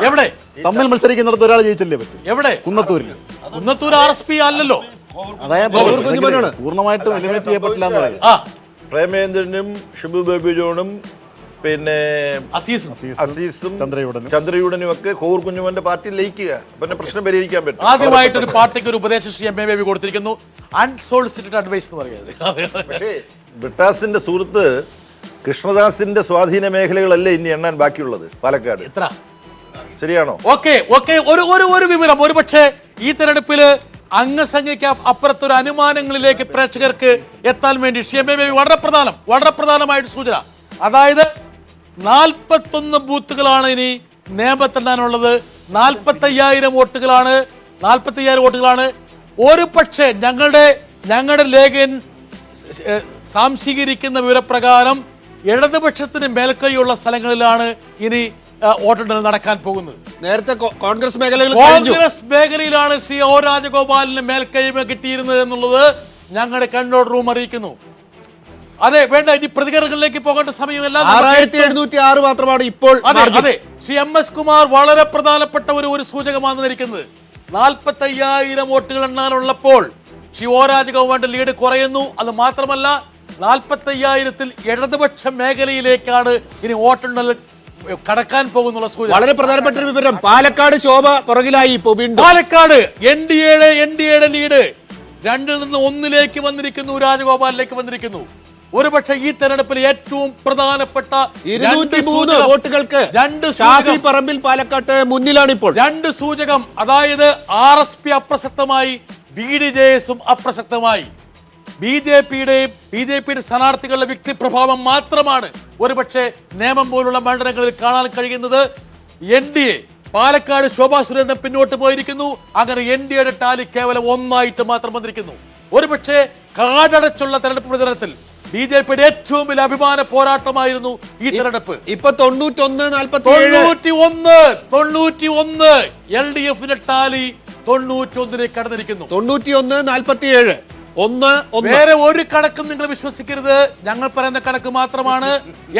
എവിടെ തമ്മിൽ മത്സരിക്കുന്നിടത്ത് ഒരാൾ ജയിച്ചല്ലേ പറ്റും? എവിടെ? കുന്നത്തൂരിൽ. കുന്നത്തൂർ RSP അല്ലല്ലോ, അതായത് പൂർണ്ണമായിട്ടും എലിമിനേറ്റ് ചെയ്യപ്പെട്ടില്ല എന്ന് പറയുന്നത്. പ്രേമേന്ദ്രനും ഷിബു ബേബി ജോണും പിന്നെ അസീസും ചന്ദ്രയൂടനും ഒക്കെ കോവൂർ കുഞ്ഞുമോന്റെ പാർട്ടി ലയിക്കുക, പിന്നെ പ്രശ്നം പരിഹരിക്കാൻ പറ്റും. ആദ്യമായിട്ടൊരു പാർട്ടിക്ക് ഒരു ഉപദേശം ശ്രീ MA ബേബി കൊടുത്തിരിക്കുന്നു, അൺസോളിസിറ്റഡ് അഡ്വൈസ് എന്ന് പറയുന്നത്. പക്ഷേ ബ്രിട്ടാസിന്റെ സുഹൃത്ത് കൃഷ്ണദാസിന്റെ സ്വാധീന മേഖലകളല്ലേ ഇനി എണ്ണാൻ ബാക്കിയുള്ളത് പാലക്കാട്. എത്ര ശരിയാണോ? ഓക്കെ ഒരു വിവരം, ഒരു പക്ഷേ ഈ തെരഞ്ഞെടുപ്പില് അംഗസംഖ്യയ്ക്ക് അപ്പുറത്തൊരു അനുമാനങ്ങളിലേക്ക് പ്രേക്ഷകർക്ക് എത്താൻ വേണ്ടി ശ്രീ MA ബേബി വളരെ പ്രധാനമായിട്ട് സൂചന. അതായത് 41 ബൂത്തുകളാണ് ഇനി നിയമത്തെണ്ണാനുള്ളത്. 45,000 വോട്ടുകളാണ്. ഒരു പക്ഷേ ഞങ്ങളുടെ ലേഖൻ സാംശീകരിക്കുന്ന വിവരപ്രകാരം ഇടതുപക്ഷത്തിന് മേൽക്കൈയുള്ള സ്ഥലങ്ങളിലാണ് ഇനി വോട്ടെണ്ണൽ നടക്കാൻ പോകുന്നത്. നേരത്തെ കോൺഗ്രസ് മേഖലയിലാണ് ശ്രീ O രാജഗോപാലിന് മേൽക്കൈ കിട്ടിയിരുന്നത് എന്നുള്ളത് ഞങ്ങളുടെ കൺട്രോൾ റൂം അറിയിക്കുന്നു. അതെ, വേണ്ട, ഇനി പ്രതികരണങ്ങളിലേക്ക് പോകേണ്ട സമയമല്ല. 6706 മാത്രമാണ് ഇപ്പോൾ. അതെ, ശ്രീ MS കുമാർ വളരെ പ്രധാനപ്പെട്ട ഒരു സൂചകമാണ് ഇരിക്കുന്നത്. 45,000 വോട്ടുകൾ എണ്ണാനുള്ളപ്പോൾ ശ്രീ O രാജഗോപാലിന്റെ ലീഡ് കുറയുന്നു. അത് മാത്രമല്ല, 45,000-ൽ ഇടതുപക്ഷ മേഖലയിലേക്കാണ് ഇനി വോട്ടെണ്ണൽ കടക്കാൻ പോകുന്നുള്ള സൂചന. വളരെ പ്രധാനപ്പെട്ട ഒരു വിവരം, പാലക്കാട് ശോഭ പുറകിലായി. ഇപ്പോൾ വീണ്ടും പാലക്കാട് NDAയുടെ ലീഡ് 2-ൽ നിന്ന് 1-ലേക്ക് വന്നിരിക്കുന്നു, രാജഗോപാലിലേക്ക് വന്നിരിക്കുന്നു. ഒരുപക്ഷെ ഈ തെരഞ്ഞെടുപ്പിൽ ഏറ്റവും പ്രധാനപ്പെട്ട 203 വോട്ടുകൾക്ക് ഷാഫി പറമ്പിൽ പാലക്കാട്ട് മുന്നിലാണ് ഇപ്പോൾ. 2 സൂചകം, അതായത് RSP അപ്രസക്തമായി, BDJS അപ്രസക്തമായി. BJPയുടെ സ്ഥാനാർത്ഥികളുടെ വ്യക്തിപ്രഭാവം മാത്രമാണ് ഒരുപക്ഷെ നിയമം പോലുള്ള മണ്ഡലങ്ങളിൽ കാണാൻ കഴിയുന്നത്. NDA പാലക്കാട് ശോഭാ സുരേന്ദ്രൻ പിന്നോട്ട് പോയിരിക്കുന്നു. അങ്ങനെ NDAയുടെ ടാലി കേവലം 1 മാത്രം വന്നിരിക്കുന്നു. ഒരുപക്ഷെ കാടടച്ചുള്ള തെരഞ്ഞെടുപ്പ് പ്രചരണത്തിൽ BJPയുടെ ഏറ്റവും വലിയ അഭിമാന പോരാട്ടമായിരുന്നു ഈ തെരഞ്ഞെടുപ്പ്. ഇപ്പൊ 91 LDFന്റെ ടാലി 91-ലേക്ക് കടന്നിരിക്കുന്നു. 91-47. വേറെ ഒരു കണക്കും നിങ്ങൾ വിശ്വസിക്കരുത്, ഞങ്ങൾ പറയുന്ന കണക്ക് മാത്രമാണ്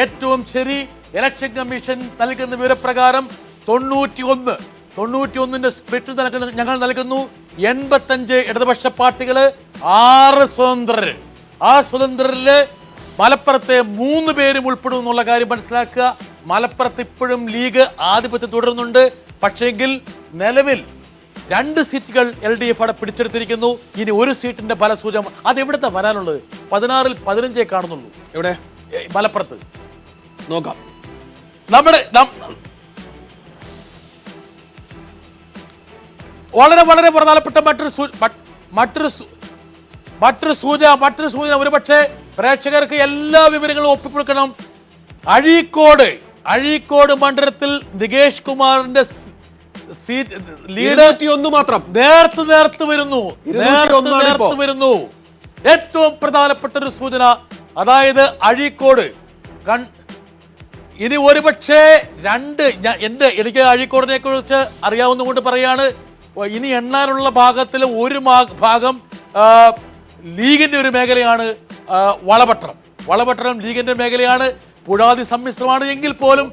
ഏറ്റവും ശരി. ഇലക്ഷൻ കമ്മീഷൻ നൽകുന്ന വിവരപ്രകാരം 91-ന്റെ സ്പ്ലിറ്റ് ഞങ്ങൾ നൽകുന്നു. 85 ഇടതുപക്ഷ പാർട്ടികള്, 6 സ്വതന്ത്രര്. ആ സ്വതന്ത്രരില് മലപ്പുറത്തെ 3 പേരും ഉൾപ്പെടും എന്നുള്ള കാര്യം മനസ്സിലാക്കുക. മലപ്പുറത്ത് ഇപ്പോഴും ലീഗ് ആധിപത്യം തുടരുന്നുണ്ട്. പക്ഷേങ്കിൽ നിലവിൽ 2 സീറ്റുകൾ LDF അവിടെ പിടിച്ചെടുത്തിരിക്കുന്നു. ഇനി 1 സീറ്റിന്റെ ഫലസൂചന അത് എവിടുത്തെ വരാനുള്ളത്? 16-ൽ 15 കാണുന്നുള്ളൂ. എവിടെ? മലപ്പുറത്ത്. നോക്കാം. വളരെ പ്രധാനപ്പെട്ട മറ്റൊരു സൂചന ഒരുപക്ഷെ പ്രേക്ഷകർക്ക് എല്ലാ വിവരങ്ങളും ഒപ്പിക്കൊടുക്കണം. അഴീക്കോട് മണ്ഡലത്തിൽ നികേഷ് കുമാറിന്റെ ലീഡ് 101 മാത്രം നേർത്ത് വരുന്നു. ഏറ്റവും പ്രധാനപ്പെട്ട ഒരു സൂചന, അതായത് അഴീക്കോട് ഇനി ഒരുപക്ഷെ എനിക്ക് അഴീക്കോടിനെ കുറിച്ച് അറിയാവുന്നതുകൊണ്ട് പറയാണ്. ഇനി എണ്ണാനുള്ള ഭാഗത്തിൽ ഒരു ഭാഗം ലീഗിന്റെ ഒരു മേഖലയാണ്. വളപട്ടണം ലീഗിന്റെ മേഖലയാണ്. പുഴാതി സമ്മിശ്രമാണ് എങ്കിൽ പോലും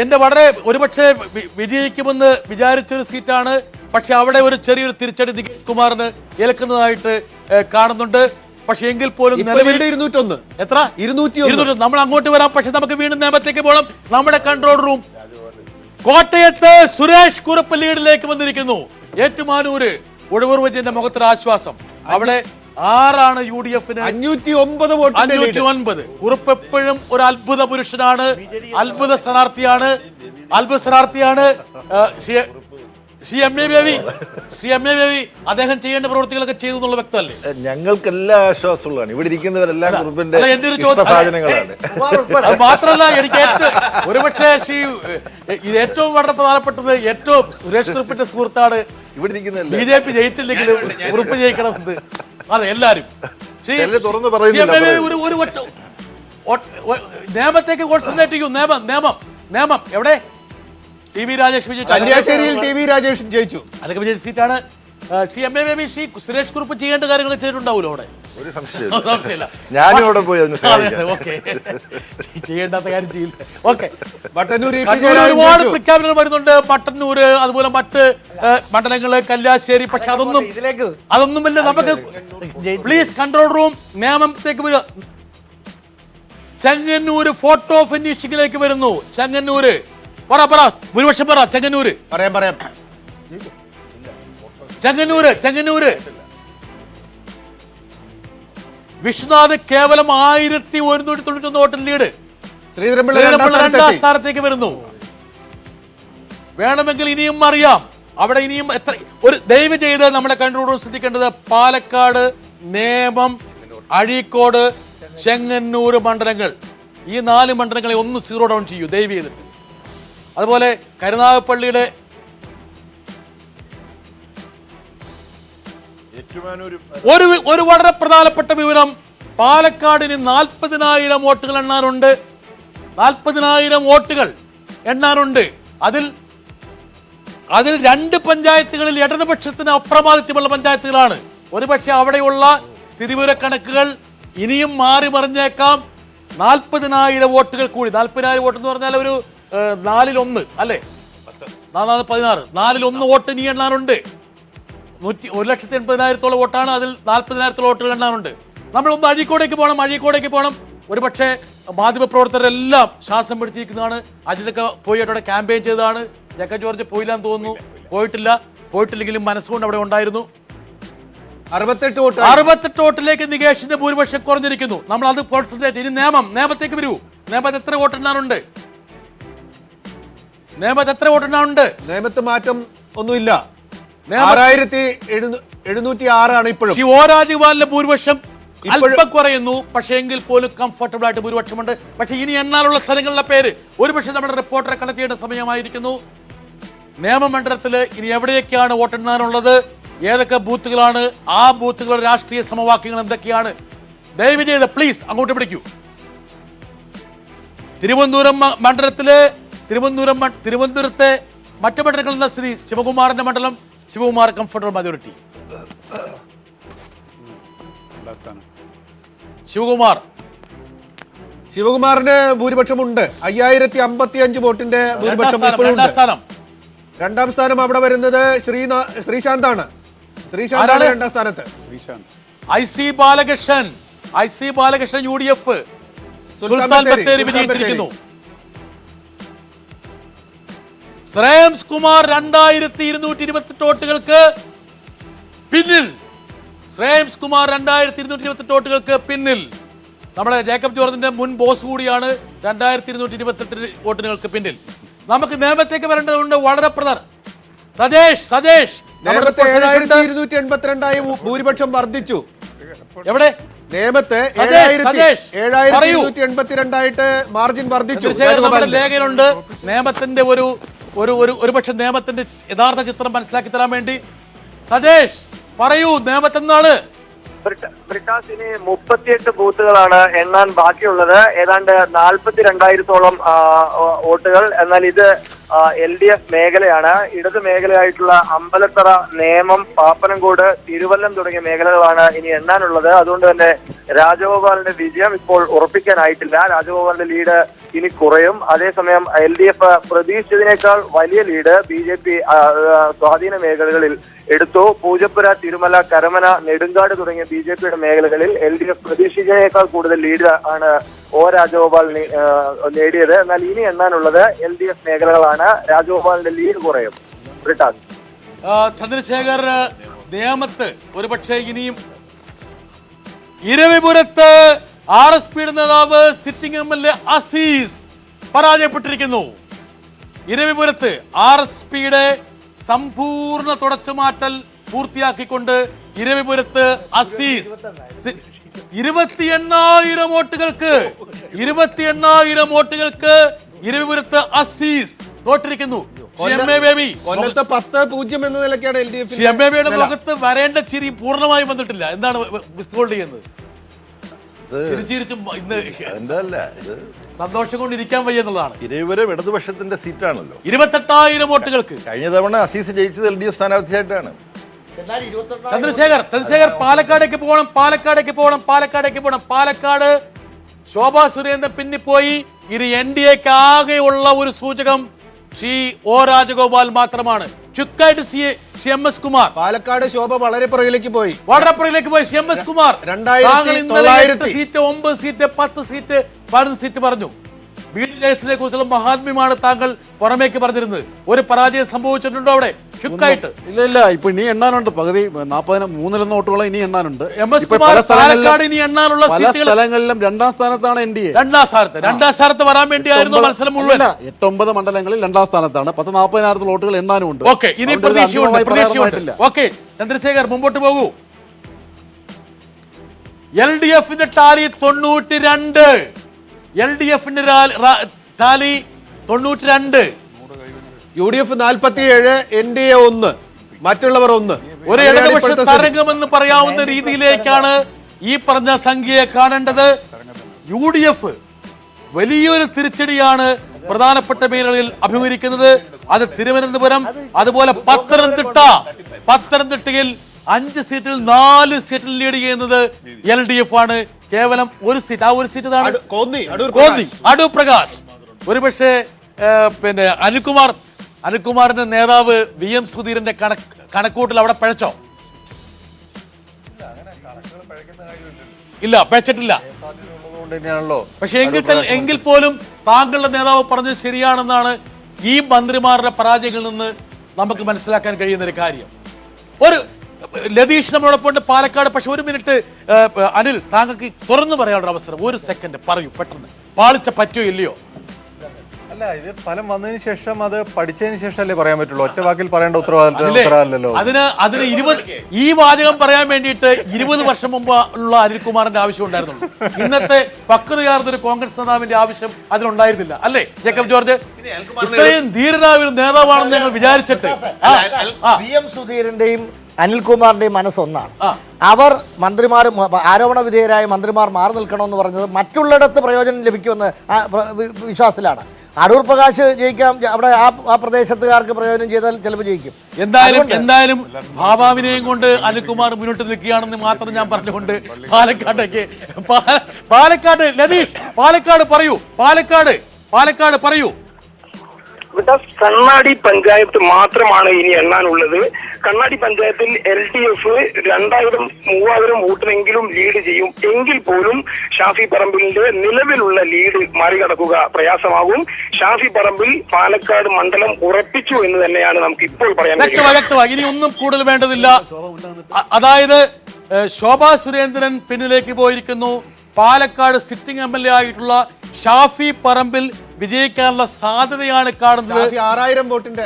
എന്റെ ഒരുപക്ഷെ വിജയിക്കുമെന്ന് വിചാരിച്ചൊരു സീറ്റാണ്. പക്ഷെ അവിടെ ഒരു ചെറിയൊരു തിരിച്ചടി നികേഷ് കുമാറിന് ഏൽക്കുന്നതായിട്ട് കാണുന്നുണ്ട്. പക്ഷെ എങ്കിൽ പോലും നിലവിൽ 201. എത്ര? 201. നമ്മൾ അങ്ങോട്ട് വരാം. പക്ഷെ നമുക്ക് വീണ്ടും നിയമത്തേക്ക് പോകണം. നമ്മുടെ കൺട്രോൾ റൂം കോട്ടയത്ത് സുരേഷ് കുറുപ്പ് ലീഡിലേക്ക് വന്നിരിക്കുന്നു. ഏറ്റുമാനൂര് ഒഴിവൂർ വിജയന്റെ മുഖത്തൊരു ആശ്വാസം. അവിടെ 6 UDFന് 509. കുറുപ്പ് എപ്പോഴും ഒരു അത്ഭുത പുരുഷനാണ്, അത്ഭുത സ്ഥാനാർത്ഥിയാണ്. ശ്രീ MA ബേബി അദ്ദേഹം ചെയ്യേണ്ട പ്രവൃത്തികളൊക്കെ ചെയ്തു എന്നുള്ള വ്യക്തമല്ലേ? ഞങ്ങൾക്ക് എല്ലാ ആശ്വാസമുള്ളതാണ്. ഇവിടെ ഇരിക്കുന്നവരെല്ലാം കുറുപ്പിന്റെ മാത്രമല്ല, എനിക്ക് ഒരുപക്ഷെ ഇത് ഏറ്റവും വളരെ പ്രധാനപ്പെട്ടത്, ഏറ്റവും സുരേഷ് കുറുപ്പിന്റെ സുഹൃത്താണ്. ഇവിടെ ഇരിക്കുന്ന BJP ജയിച്ചില്ലെങ്കിലും കുറുപ്പ് ജയിക്കണമെന്ന് അതെ എല്ലാരും. തുറന്ന് പറയുന്നില്ല. നിയമത്തേക്ക് കോൺസെൻട്രേറ്റ് ചെയ്യൂ. നിയമം എവിടെ? TV രാജേഷ് വിജയിച്ചു. TV രാജേഷ് ജയിച്ചു. അതൊക്കെ വിജയിച്ച സീറ്റാണ്. MA ബേബി സുരേഷ് കുറുപ്പ് ചെയ്യേണ്ട കാര്യങ്ങൾ ചെയ്തിട്ടുണ്ടാവുമല്ലോ അവിടെ. ഒരു സംശയമില്ല. ഞാനും അവിടെ പോയി ഓക്കെ ചെയ്യേണ്ടാത്ത കാര്യം ചെയ്യില്ല. ഓക്കെ, മട്ടന്നൂർ ഒരുപാട് പ്രഖ്യാപനങ്ങൾ വരുന്നുണ്ട്. മട്ടന്നൂര്, അതുപോലെ മറ്റ് മണ്ഡലങ്ങള്, കല്യാശ്ശേരി. പക്ഷെ അതൊന്നുമില്ല. നമുക്ക് പ്ലീസ് കൺട്രോൾ റൂം നിയമത്തേക്ക് വരിക. ചെങ്ങന്നൂര് ഫോട്ടോ ഫിനിഷിംഗിലേക്ക് വരുന്നു. ചെങ്ങന്നൂര് പറ ഭൂരിപക്ഷം പറ. ചെങ്ങന്നൂര് പറയാം ചെങ്ങന്നൂര് വിശ്വനാഥ് കേവലം 1191 വോട്ടിൽ ലീഡ്. ശ്രീധരൻപിള്ള രണ്ടാം സ്ഥാനത്തേക്ക് വരുന്നു. വേണമെങ്കിൽ ഇനിയും അറിയാം അവിടെ ഇനിയും എത്ര. ഒരു ദയവ് ചെയ്ത് നമ്മുടെ കൺട്രോൾ റൂം ശ്രദ്ധിക്കേണ്ടത് പാലക്കാട്, നേമം, അഴീക്കോട്, ചെങ്ങന്നൂർ മണ്ഡലങ്ങൾ, ഈ 4 മണ്ഡലങ്ങളെ ഒന്ന് സീറോ ഡൗൺ ചെയ്യൂ ദയവ് ചെയ്തിട്ട്. അതുപോലെ കരുനാഗപ്പള്ളിയുടെ ഒരു വളരെ പ്രധാനപ്പെട്ട വിവരം, പാലക്കാടിന് 40,000 വോട്ടുകൾ എണ്ണാനുണ്ട്. 40,000 വോട്ടുകൾ എണ്ണാനുണ്ട്. അതിൽ 2 പഞ്ചായത്തുകളിൽ ഇടതുപക്ഷത്തിന് അപ്രമാദിത്യമുള്ള പഞ്ചായത്തുകളാണ്. ഒരുപക്ഷെ അവിടെയുള്ള സ്ഥിതിവിവരക്കണക്കുകൾ ഇനിയും മാറി മറിഞ്ഞേക്കാം. 40,000 വോട്ടുകൾ കൂടി. 40,000 വോട്ട് എന്ന് പറഞ്ഞാൽ ഒരു 4/1 അല്ലേ? 16 4/1 വോട്ട് ഇനി എണ്ണാനുണ്ട്. 1,80,000 വോട്ടാണ്. അതിൽ 40,000 വോട്ടുകൾ എണ്ണാനുണ്ട്. നമ്മളൊന്ന് അഴീക്കോടേക്ക് പോകണം. ഒരുപക്ഷെ മാധ്യമപ്രവർത്തകരെല്ലാം ശ്വാസം പിടിച്ചിരിക്കുന്നതാണ്. അജിതൊക്കെ പോയി അവിടെ ക്യാമ്പയിൻ ചെയ്തതാണ്. ജക്ക ജോർജ് പോയില്ലാന്ന് തോന്നുന്നു. പോയിട്ടില്ലെങ്കിലും മനസ്സുകൊണ്ട് അവിടെ ഉണ്ടായിരുന്നു. 68 വോട്ടിലേക്ക് നികേഷിന്റെ ഭൂരിപക്ഷം കുറഞ്ഞിരിക്കുന്നു. നമ്മൾ അത് കോൺസെൻട്രേറ്റ്. ഇനി നേമത്തേക്ക് വരൂ. നേമത്ത് എത്ര വോട്ട് എണ്ണാനുണ്ട്? നേമത്ത് മാറ്റം ഒന്നുമില്ല. 6706 ആണ് ഇപ്പോഴും. ഒ രാജഗോപാലിന്റെ ഭൂരിപക്ഷം അല്പം കുറയുന്നു. പക്ഷേ എങ്കിൽ പോലും കംഫർട്ടബിൾ ആയിട്ട് ഭൂരിപക്ഷമുണ്ട്. പക്ഷേ ഇനി എണ്ണാനുള്ള സ്ഥലങ്ങളുടെ പേര് ഒരുപക്ഷെ നമ്മുടെ റിപ്പോർട്ടറെ കണ്ടെത്തിയേണ്ട സമയമായിരിക്കുന്നു. നിയമമണ്ഡലത്തിൽ ഇനി എവിടെയൊക്കെയാണ് വോട്ടെണ്ണാനുള്ളത്, ഏതൊക്കെ ബൂത്തുകളാണ്, ആ ബൂത്തുകളുടെ രാഷ്ട്രീയ സമവാക്യങ്ങൾ എന്തൊക്കെയാണ്, ദയവ് ചെയ്ത് പ്ലീസ് അങ്ങോട്ട് പിടിക്കൂ. തിരുവനന്തപുരം മണ്ഡലത്തില് തിരുവനന്തപുരത്തെ മറ്റു മണ്ഡലങ്ങളുടെ സ്ഥിതി. ശിവകുമാറിന്റെ മണ്ഡലം, ശിവകുമാർ കംഫർട്ടബിൾ മജോറിറ്റി. ശിവകുമാറിന് ഭൂരിപക്ഷമുണ്ട്. 5055 വോട്ടിന്റെ ഭൂരിപക്ഷം. രണ്ടാം സ്ഥാനം അവിടെ വരുന്നത് ശ്രീശാന്താണ്. ശ്രീശാന്താണ് രണ്ടാം സ്ഥാനത്ത്. IC Balakrishnan UDF Sultan Bathery വിജയിച്ചിരിക്കുന്നു. ശ്രേയംസ് കുമാർ 2228 വോട്ടുകൾക്ക് പിന്നിൽ. നമ്മുടെ ജേക്കബ് ജോർജിന്റെ മുൻ ബോസ് കൂടിയാണ്. 2228 വോട്ടുകൾക്ക് പിന്നിൽ. നമുക്ക് നിയമത്തേക്ക് വരേണ്ടതുണ്ട്. വളരെ പ്രധാനം. സജേഷ് 7282 ഭൂരിപക്ഷം വർദ്ധിച്ചു. എവിടെ? നേമത്ത് 7282 മാർജിൻ വർദ്ധിച്ചു. ലേഖനുണ്ട് നിയമത്തിന്റെ ഒരുപക്ഷെ നിയമത്തിന്റെ യഥാർത്ഥ ചിത്രം മനസ്സിലാക്കി തരാൻ വേണ്ടി. സജേഷ് പറയൂ, നിയമത്തെന്താണ്? ബ്രിട്ടാസിന് 38 ബൂത്തുകളാണ് എണ്ണാൻ ബാക്കിയുള്ളത്. ഏതാണ്ട് 42,000-ഓളം വോട്ടുകൾ. എന്നാൽ ഇത് LDF മേഖലയാണ്. ഇടത് മേഖലയായിട്ടുള്ള അമ്പലത്തറ, നേമം, പാപ്പനംകോട്, തിരുവല്ലം തുടങ്ങിയ മേഖലകളാണ് ഇനി എണ്ണാനുള്ളത്. അതുകൊണ്ട് തന്നെ രാജഗോപാലിന്റെ വിജയം ഇപ്പോൾ ഉറപ്പിക്കാനായിട്ടില്ല. രാജഗോപാലിന്റെ ലീഡ് ഇനി കുറയും. അതേസമയം LDF പ്രതീക്ഷിച്ചതിനേക്കാൾ വലിയ ലീഡ് BJP സ്വാധീന മേഖലകളിൽ എടുത്തു. പൂജപ്പുര, തിരുമല, കരമന, നെടുങ്കാട് തുടങ്ങിയ BJPയുടെ മേഖലകളിൽ LDF പ്രതീക്ഷിച്ചതിനേക്കാൾ കൂടുതൽ ലീഡ് ആണ് ഒ രാജഗോപാൽ നേടിയത്. എന്നാൽ ഇനി എണ്ണാനുള്ളത് LDF മേഖലകളാണ്. രാജഗോപാലിന്റെ ലീഡ് കുറയും. ബ്രിട്ടാസ് ചന്ദ്രശേഖർ, നേമത്ത് ഒരുപക്ഷെ ഇനിയും. ഇരവിപുരത്ത് RSPയുടെ നേതാവ് സിറ്റിംഗ് MLA അസീസ് പരാജയപ്പെട്ടിരിക്കുന്നു. ഇരവിപുരത്ത് RSPയുടെ സമ്പൂർണ്ണ തുടച്ചുമാറ്റൽ പൂർത്തിയാക്കിക്കൊണ്ട് ഇരവിപുരത്ത് അസീസ് 28,000 വോട്ടുകൾക്ക് ഇരവിപുരത്ത് അസീസ് തോറ്റിരിക്കുന്നു. കൊല്ലത്ത് 10-0 എന്ന നിലയ്ക്കാണ് LDF. ഷിയമ്മയുടെ മുഖത്ത് വരേണ്ട ചിരി പൂർണ്ണമായും വന്നിട്ടില്ല. എന്താണ് വിസ്തോൾഡ് ചെയ്യുന്നത്? ചിരിച്ചിരിച്ചും ഇന്ന് സന്തോഷം കൊണ്ട് ഇരിക്കാൻ വയ്യ എന്നുള്ളതാണ്. ഇരവിപുരം ഇടതുപക്ഷത്തിന്റെ സീറ്റാണല്ലോ. 28,000 വോട്ടുകൾക്ക്. കഴിഞ്ഞ തവണ അസീസ് ജയിച്ചത് LDF സ്ഥാനാർത്ഥിയായിട്ടാണ്. ചന്ദ്രശേഖർ പാലക്കാടേക്ക് പോകണം. പാലക്കാട് ശോഭാ സുരേന്ദ്രൻ പിന്നിപ്പോയി. ഇനി NDAക്ക് ആകെയുള്ള ഒരു സൂചകം ശ്രീ ഒ രാജഗോപാൽ മാത്രമാണ്. ചുക്കായിട്ട് CMS കുമാർ. പാലക്കാട് ശോഭ വളരെ പുറകിലേക്ക് പോയി, വളരെ പുറകിലേക്ക് പോയി. CMS Kumar 2900 seat, 9 seat, 10 seat, 15 seat പറഞ്ഞു. BDJസിനെ കുറിച്ചുള്ള മഹാത്മ്യമാണ് താങ്കൾ പുറമേക്ക് പറഞ്ഞിരുന്നത്. ഒരു പരാജയം സംഭവിച്ചിട്ടുണ്ടോ അവിടെ ചുക്കായിട്ട്? ഇല്ല, ഇപ്പൊ ഇനി എണ്ണാനുണ്ട്. പകുതി 43 വോട്ടുകളെ ഇനി എണ്ണാനുണ്ട്. MS കുമാർ പാലക്കാട് ഇനി എണ്ണാനുള്ള സ്ഥലങ്ങളിലും രണ്ടാം സ്ഥാനത്താണ് NDA. രണ്ടാം സ്ഥാനത്ത് വരാൻ വേണ്ടിയായിരുന്നു മത്സരം മുഴുവൻ. 8-9 മണ്ഡലങ്ങളിൽ രണ്ടാം സ്ഥാനത്താണ്. 40-40 വോട്ടുകൾ എണ്ണാനുമുണ്ട്. ഓക്കെ, ഇനി പ്രതീക്ഷയുണ്ട്. ഓക്കെ, ചന്ദ്രശേഖർ മുമ്പോട്ട് പോകൂ. LDFന്റെ ടാലി 92, LDFന്റെ ടാലി 92, UDF 47, NDA 1, മറ്റുള്ളവർ 1. ഒരു ഇടതുപക്ഷ തരംഗമെന്ന് പറയാവുന്ന രീതിയിലേക്കാണ് ഈ പറഞ്ഞ സംഖ്യയെ കാണേണ്ടത്. UDF വലിയൊരു തിരിച്ചടിയാണ് പ്രധാനപ്പെട്ട മേഖലകളിൽ അഭിമുഖീകരിക്കുന്നത്. അത് തിരുവനന്തപുരം, അതുപോലെ പത്തനംതിട്ടയിൽ 5 സീറ്റിൽ 4 സീറ്റിൽ ലീഡ് ചെയ്യുന്നത് LDF ആണ്. കേവലം ഒരു സീറ്റ്, ആ ഒരു സീറ്റ് കോന്നി അടൂർ പ്രകാശ്. ഒരുപക്ഷെ പിന്നെ അനിൽകുമാറിന്റെ നേതാവ് VM സുധീരന്റെ കണക്കൂട്ടിൽ അവിടെ പഴച്ചോ? ഇല്ല, പഴച്ചിട്ടില്ല. പക്ഷെ എങ്കിൽ പോലും താങ്കളുടെ നേതാവ് പറഞ്ഞത് ശരിയാണെന്നാണ് ഈ മന്ത്രിമാരുടെ പരാജയങ്ങളിൽ നിന്ന് നമുക്ക് മനസ്സിലാക്കാൻ കഴിയുന്ന ഒരു കാര്യം. ഒരു ലതീഷ് നമ്മളോടൊപ്പം ഉണ്ട് പാലക്കാട്. പക്ഷെ ഒരു മിനിറ്റ് അനിൽ, താങ്കൾക്ക് തുറന്നു പറയാനുള്ള അവസരം, 1 സെക്കൻഡ് പറയൂ പെട്ടെന്ന്. പാളിച്ച പറ്റിയോ ഇല്ലയോ? അല്ല, ഇത് ഫലം വന്നതിന് ശേഷം അത് പഠിച്ചതിന് ശേഷം അല്ലേ പറയാൻ പറ്റുള്ളൂ. ഒറ്റ വാക്കിൽ പറയേണ്ട ഉത്തരവാദിത്തമല്ലോ. അതിന് 20 ഈ വാചകം പറയാൻ വേണ്ടിയിട്ട് 20 വർഷം മുമ്പ് ഉള്ള അനിൽകുമാറിന്റെ ആവശ്യം ഉണ്ടായിരുന്നുള്ളൂ. ഇന്നത്തെ പക്വതയാർന്നൊരു കോൺഗ്രസ് നേതാവിന്റെ ആവശ്യം അതിനുണ്ടായിരുന്നില്ല, അല്ലേ ജേക്കബ് ജോർജ്? ഇത്രയും ധീരനായ ഒരു നേതാവാണെന്ന് ഞങ്ങൾ വിചാരിച്ചിട്ട്. VM സുധീരന്റെയും അനിൽകുമാറിന്റെയും മനസ്സൊന്നാണ്. അവർ മന്ത്രിമാർ, ആരോപണ വിധേയരായ മന്ത്രിമാർ മാറി നിൽക്കണമെന്ന് പറഞ്ഞത് മറ്റുള്ളിടത്ത് പ്രയോജനം ലഭിക്കുമെന്ന് വിശ്വാസത്തിലാണ്. അടൂർ പ്രകാശ് ജയിക്കാം, അവിടെ ആ പ്രദേശത്തുകാർക്ക് പ്രയോജനം ചെയ്താൽ ചിലപ്പോൾ ജയിക്കും. എന്തായാലും ഭാവാവിനെയും കൊണ്ട് അനിൽകുമാർ മുന്നോട്ട് നിൽക്കുകയാണെന്ന് മാത്രം ഞാൻ പറഞ്ഞുകൊണ്ട് പാലക്കാട് ലതീഷ്, പാലക്കാട് പറയൂ. കണ്ണാടി പഞ്ചായത്ത് മാത്രമാണ് ഇനി എണ്ണാനുള്ളത്. കണ്ണാടി പഞ്ചായത്തിൽ LDF 2000-3000 വോട്ടിനെങ്കിലും ലീഡ് ചെയ്യും. എങ്കിൽ പോലും ഷാഫി പറമ്പിലിന്റെ നിലവിലുള്ള ലീഡ് മറികടക്കുക പ്രയാസമാകും. ഷാഫി പറമ്പിൽ പാലക്കാട് മണ്ഡലം ഉറപ്പിച്ചു എന്ന് തന്നെയാണ് നമുക്ക് ഇപ്പോൾ പറയാൻ വ്യക്തമായി. ഇനി ഒന്നും കൂടുതൽ വേണ്ടതില്ല. അതായത് ശോഭാ സുരേന്ദ്രൻ പിന്നിലേക്ക് പോയിരിക്കുന്നു. പാലക്കാട് സിറ്റിംഗ് MLA ആയിട്ടുള്ള ഷാഫി പറമ്പിൽ വിജയിക്കാനുള്ള സാധ്യതയാണ് കാണുന്നത്. 6000 വോട്ടിന്റെ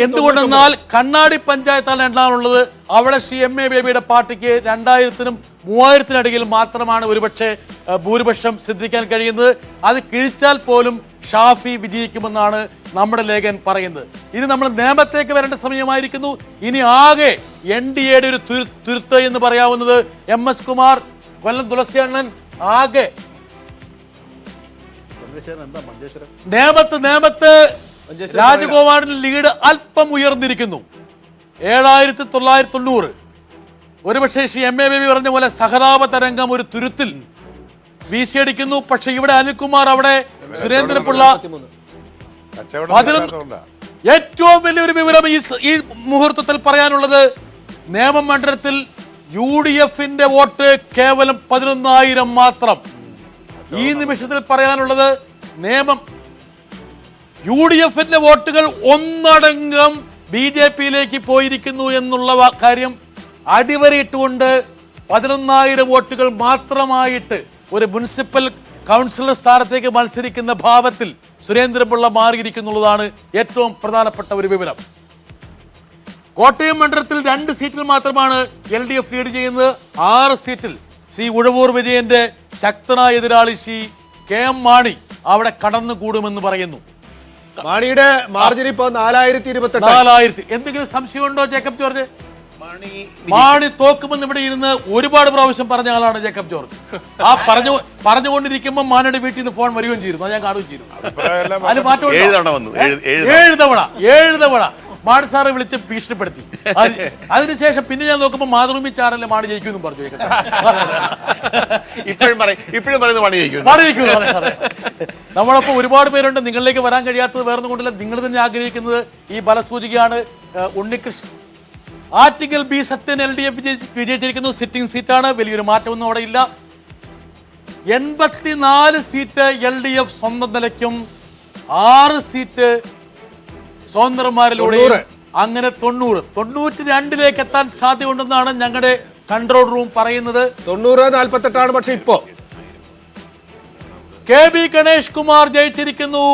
എന്തുകൊണ്ടെന്നാൽ കണ്ണാടി പഞ്ചായത്താണ് എണ്ണാനുള്ളത്. അവിടെ ശ്രീ MA ബേബിയുടെ പാർട്ടിക്ക് 2000-3000 മാത്രമാണ് ഒരുപക്ഷെ ഭൂരിപക്ഷം സിദ്ധിക്കാൻ കഴിയുന്നത്. അത് കിഴിച്ചാൽ പോലും ഷാഫി വിജയിക്കുമെന്നാണ് നമ്മുടെ ലേഖൻ പറയുന്നത്. ഇനി നമ്മൾ നിയമത്തേക്ക് വരേണ്ട സമയമായിരിക്കുന്നു. ഇനി ആകെ NDAയുടെ ഒരു തുരുത്ത് എന്ന് പറയാവുന്നത് MS കുമാർ, കൊല്ലം തുളസിയണ്ണൻ. ആകെ നേമത്ത് രാജഗോപാലിന്റെ ലീഡ് അല്പം ഉയർന്നിരിക്കുന്നു, 7990. ഒരുപക്ഷെ ശ്രീ MA ബേബി പറഞ്ഞ പോലെ സഹതാപ തരംഗം ഒരു തുരുത്തിൽ വീശിയടിക്കുന്നു. പക്ഷെ ഇവിടെ അനിൽകുമാർ, അവിടെ സുരേന്ദ്രപിള്ള. ഏറ്റവും വലിയൊരു വിവരം ഈ മുഹൂർത്തത്തിൽ പറയാനുള്ളത്, നേമം മണ്ഡലത്തിൽ UDFന്റെ വോട്ട് കേവലം 11,000 മാത്രം. ഈ നിമിഷത്തിൽ പറയാനുള്ളത്, നേമം UDFന്റെ വോട്ടുകൾ ഒന്നടങ്കം BJPയിലേക്ക് പോയിരിക്കുന്നു എന്നുള്ള കാര്യം അടിവരയിട്ടുകൊണ്ട് 11,000 വോട്ടുകൾ മാത്രമായിട്ട് ഒരു മുനിസിപ്പൽ കൗൺസിലർ സ്ഥാനത്തേക്ക് മത്സരിക്കുന്ന ഭാവത്തിൽ സുരേന്ദ്രപിള്ള മാറിയിരിക്കുന്നുള്ളതാണ് ഏറ്റവും പ്രധാനപ്പെട്ട ഒരു വിവരം. കോട്ടയം മണ്ഡലത്തിൽ 2 സീറ്റിൽ മാത്രമാണ് LDF ലീഡ് ചെയ്യുന്നത്. 6 സീറ്റിൽ ശ്രീ ഉഴവൂർ വിജയന്റെ ശക്തനായ എതിരാളി ശ്രീ KM മാണി അവിടെ കടന്നുകൂടുമെന്ന് പറയുന്നു. മാണിയുടെ മാർജിൻ ഇപ്പോൾ 4028. എന്തെങ്കിലും സംശയമുണ്ടോ ജേക്കബ് ജോർജ്? മാണി തോക്കുമെന്ന് ഇവിടെ ഇരുന്ന് ഒരുപാട് പ്രാവശ്യം പറഞ്ഞ ആളാണ് ജേക്കബ് ജോർജ്. ആ പറഞ്ഞുകൊണ്ടിരിക്കുമ്പോൾ മാണിയുടെ വീട്ടിൽ നിന്ന് ഫോൺ വരികയും ചെയ്തിരുന്നു, അത് ഞാൻ കാണുകയും ചെയ്തിരുന്നു. അതിന് മാറ്റം 7 തവണ മാണി സാറെ വിളിച്ച് ഭീഷണിപ്പെടുത്തി. അതിനുശേഷം പിന്നെ ഞാൻ നോക്കുമ്പോൾ മാതൃഭൂമി ചാനലിൽ മാണി ജയിക്കുമെന്നും പറഞ്ഞു. ഇപ്പോഴും പറയുന്നത് മാണി ജയിക്കും. നമ്മളപ്പോൾ ഒരുപാട് പേരുണ്ട്. നിങ്ങളിലേക്ക് വരാൻ കഴിയാത്തത് വേറൊന്നും കൊണ്ടില്ല, നിങ്ങൾ തന്നെ ആഗ്രഹിക്കുന്നത് ഈ ഫലസൂചികയാണ്. ഉണ്ണികൃഷ്ണൻ ആർട്ടിക്കൽ ബി സത്യൻ LDF വിജയിച്ചിരിക്കുന്നു. സിറ്റിംഗ് സീറ്റാണ്, വലിയൊരു മാറ്റമൊന്നും അവിടെ ഇല്ല. 84 സീറ്റ് LDF സ്വന്തം നിലയ്ക്കും 6 സീറ്റ് സ്വതന്ത്രന്മാരിലൂടെ അങ്ങനെ 92 എത്താൻ സാധ്യതയുണ്ടെന്നാണ് ഞങ്ങളുടെ കൺട്രോൾ റൂം പറയുന്നത്. 90-48 പക്ഷെ ഇപ്പോ KB ഗണേഷ് കുമാർ ജയിച്ചിരിക്കുന്നു.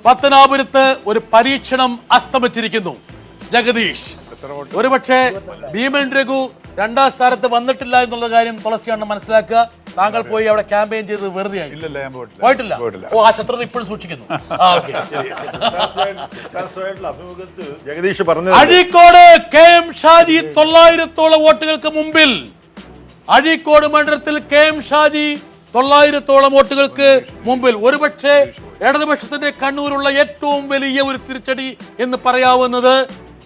പത്തനാപുരത്ത് ഒരു പരീക്ഷണം അസ്തമിച്ചിരിക്കുന്നു. ജഗദീഷ് ഒരുപക്ഷെ ഭീമൻ രഘു 2ാം സ്ഥാനത്ത് വന്നിട്ടില്ല എന്നുള്ള കാര്യം തുളസിയാണ് മനസ്സിലാക്കുക. താങ്കൾ പോയി അവിടെ ക്യാമ്പയിൻ ചെയ്ത് വെറുതെ ആയി പോയിട്ടില്ല. ഓ, ആ ശത്രുത ഇപ്പോഴും സൂക്ഷിക്കുന്നു. ജഗദീഷ് പറഞ്ഞു അഴീക്കോട് KM ഷാജി 900-ഓളം വോട്ടുകൾക്ക് മുമ്പിൽ. അഴീക്കോട് മണ്ഡലത്തിൽ KM ഷാജി 900-ഓളം വോട്ടുകൾക്ക് മുമ്പിൽ. ഒരുപക്ഷെ ഇടതുപക്ഷത്തിന്റെ കണ്ണൂരുള്ള ഏറ്റവും വലിയ ഒരു തിരിച്ചടി എന്ന് പറയാവുന്നത്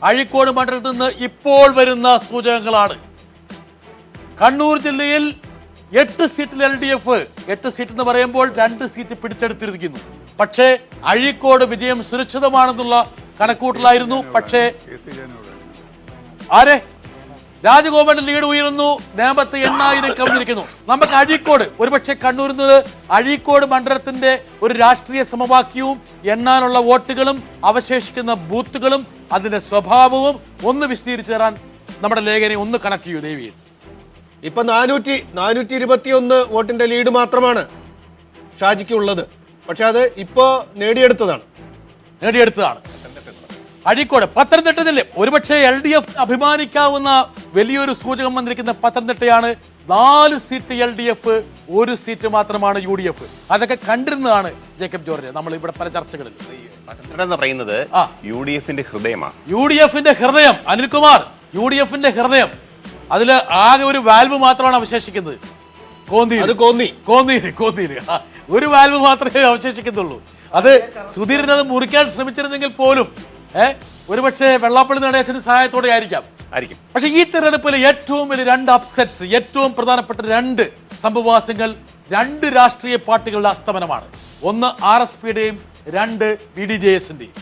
അഴീക്കോട് മണ്ഡലത്തിൽ നിന്ന് ഇപ്പോൾ വരുന്ന സൂചകങ്ങളാണ്. കണ്ണൂർ ജില്ലയിൽ 8 സീറ്റിൽ LDF 8 സീറ്റ് എന്ന് പറയുമ്പോൾ 2 സീറ്റ് പിടിച്ചെടുത്തിരിക്കുന്നു. പക്ഷേ അഴീക്കോട് വിജയം സുരക്ഷിതമാണെന്നുള്ള കണക്കൂട്ടലായിരുന്നു. പക്ഷേ ആരെ രാജഗോപാലിന്റെ ലീഡ് ഉയരുന്നു. നേമത്ത് 8000 കവിഞ്ഞിരിക്കുന്നു. നമുക്ക് അഴീക്കോട് ഒരുപക്ഷെ കണ്ണൂരിൽ നിന്ന് അഴീക്കോട് മണ്ഡലത്തിന്റെ ഒരു രാഷ്ട്രീയ സമവാക്യവും എണ്ണാനുള്ള വോട്ടുകളും അവശേഷിക്കുന്ന ബൂത്തുകളും അതിന്റെ സ്വഭാവവും ഒന്ന് വിശദീകരിച്ചു തരാൻ നമ്മുടെ ലേഖനെ ഒന്ന് കണക്ട് ചെയ്യൂ ദേവി. ഇപ്പൊ 421 വോട്ടിന്റെ ലീഡ് മാത്രമാണ് ഷാജിക്ക് ഉള്ളത്. പക്ഷെ അത് ഇപ്പോ നേടിയെടുത്തതാണ്. അഴീക്കോട് പത്തനംതിട്ട ജില്ല ഒരുപക്ഷെ LDF അഭിമാനിക്കാവുന്ന വലിയൊരു സൂചകം വന്നിരിക്കുന്ന പത്തനംതിട്ടയാണ്. 4 സീറ്റ് LDF, 1 സീറ്റ് മാത്രമാണ് UDF. അതൊക്കെ കണ്ടിരുന്നതാണ് ജേക്കബ് ജോർജ്. നമ്മൾ ഇവിടെ പല ചർച്ചകളിൽ എന്ന് പറയുന്നത് UDFന്റെ ഹൃദയമാണ്. UDFന്റെ ഹൃദയം അനിൽകുമാർ, UDFന്റെ ഹൃദയം. അതില് ആകെ ഒരു വാൽവ് മാത്രമാണ് അവശേഷിക്കുന്നത്. കോന്നിയില് ഒരു വാൽവ് മാത്രമേ അവശേഷിക്കുന്നുള്ളൂ. അത് സുധീരൻ അത് മുറിക്കാൻ ശ്രമിച്ചിരുന്നെങ്കിൽ പോലും ഒരുപക്ഷെ വെള്ളാപ്പള്ളി നടേശന്റെ സഹായത്തോടെ ആയിരിക്കാം. പക്ഷെ ഈ തെരഞ്ഞെടുപ്പിൽ ഏറ്റവും വലിയ 2 അപ്സെറ്റ്സ്, ഏറ്റവും പ്രധാനപ്പെട്ട 2 സംഭവവാസങ്ങൾ 2 രാഷ്ട്രീയ പാർട്ടികളുടെ അസ്തമനമാണ്. ഒന്ന് RSPയുടെയും 2 BDJSന്റെയും.